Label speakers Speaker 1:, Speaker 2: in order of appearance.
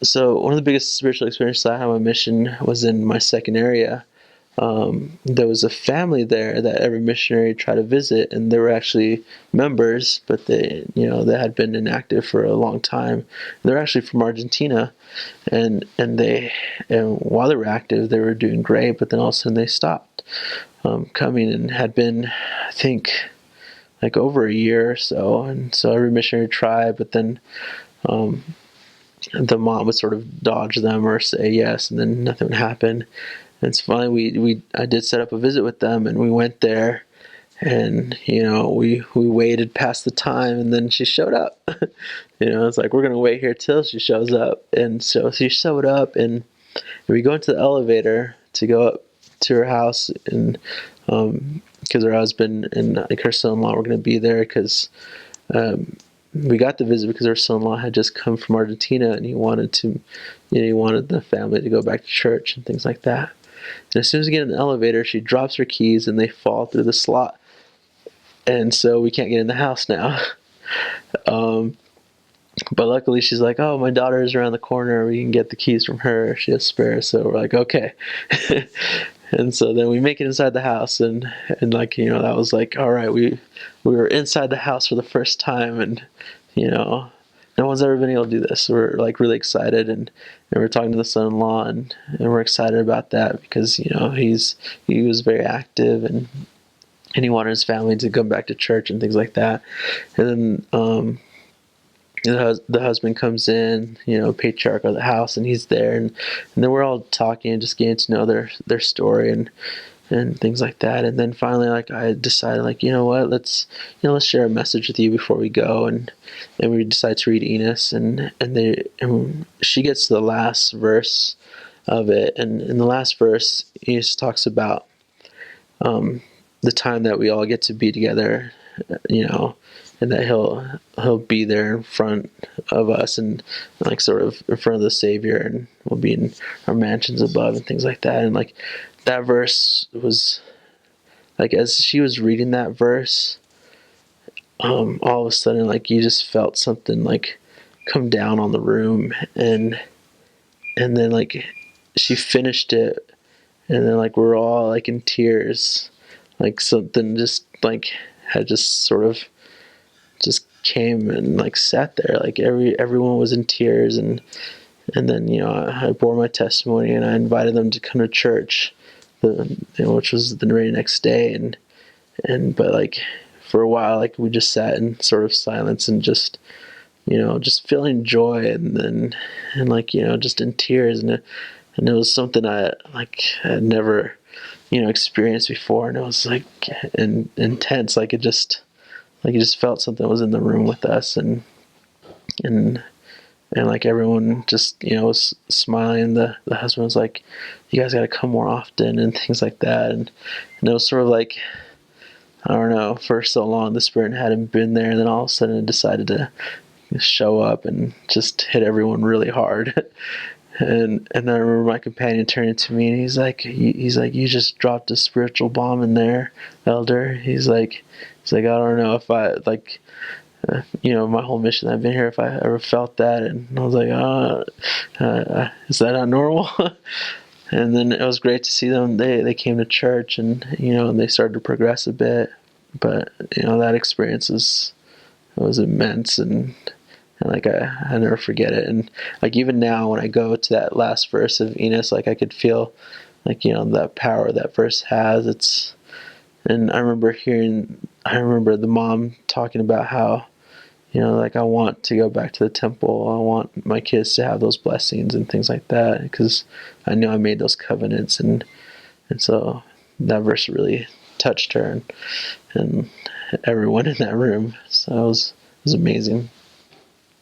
Speaker 1: So one of the biggest spiritual experiences I had on my mission was in my second area. There was a family there that every missionary tried to visit, and they were actually members, but they had been inactive for a long time. They're actually from Argentina, and while they were active, they were doing great. But then all of a sudden they stopped coming, and had been, I think, like over a year or so. And so every missionary tried, but then um, the mom would sort of dodge them or say yes, and then nothing would happen. And so finally, I did set up a visit with them, and we went there, and we waited past the time, and then she showed up. It's like we're gonna wait here till she shows up, and so she showed up, and we go into the elevator to go up to her house, and because her husband and like her son-in-law were gonna be there, because we got the visit because her son-in-law had just come from Argentina, and he wanted the family to go back to church and things like that. And as soon as we get in the elevator, she drops her keys and they fall through the slot. And so we can't get in the house now. But luckily she's like, oh, my daughter is around the corner. We can get the keys from her. She has spares. So we're like, okay. And so then we make it inside the house, and that was like, all right, we were inside the house for the first time, and no one's ever been able to do this. So we're like really excited, and we're talking to the son-in-law, and we're excited about that because he was very active, and he wanted his family to come back to church and things like that. And then the husband comes in, patriarch of the house, and he's there, and then we're all talking and just getting to know their story and things like that. And then finally, like, I decided, like, you know what, let's share a message with you before we go, and we decide to read Enos, and she gets to the last verse of it, and in the last verse, Enos talks about the time that we all get to be together, and that he'll be there in front of us, and like sort of in front of the Savior, and we'll be in our mansions above and things like that. And like that verse was like, as she was reading that verse, all of a sudden, like, you just felt something like come down on the room, and then like she finished it, and then like we're all like in tears, like something just like had just sort of just came and like sat there, like everyone was in tears, and then I bore my testimony, and I invited them to come to church, which was the very next day, but like for a while, like we just sat in sort of silence and just just feeling joy, and like just in tears, and it was something I had never experienced before, and it was like intense, like it just felt something was in the room with us, and like everyone just was smiling. The husband was like, you guys got to come more often and things like that, and it was sort of like, I don't know, for so long the Spirit hadn't been there, and then all of a sudden it decided to show up and just hit everyone really hard. And then I remember my companion turning to me, and he's like, you just dropped a spiritual bomb in there, Elder. He's like, I don't know if I like, my whole mission I've been here, if I ever felt that. And I was like, is that not normal? And then it was great to see them. They came to church, and and they started to progress a bit. But that experience was immense, and like I never forget it. And like even now when I go to that last verse of Enos, like I could feel like that power that verse has. And I remember the mom talking about how like, I want to go back to the temple. I want my kids to have those blessings and things like that, because I know I made those covenants, and so that verse really touched her and everyone in that room. So it was amazing.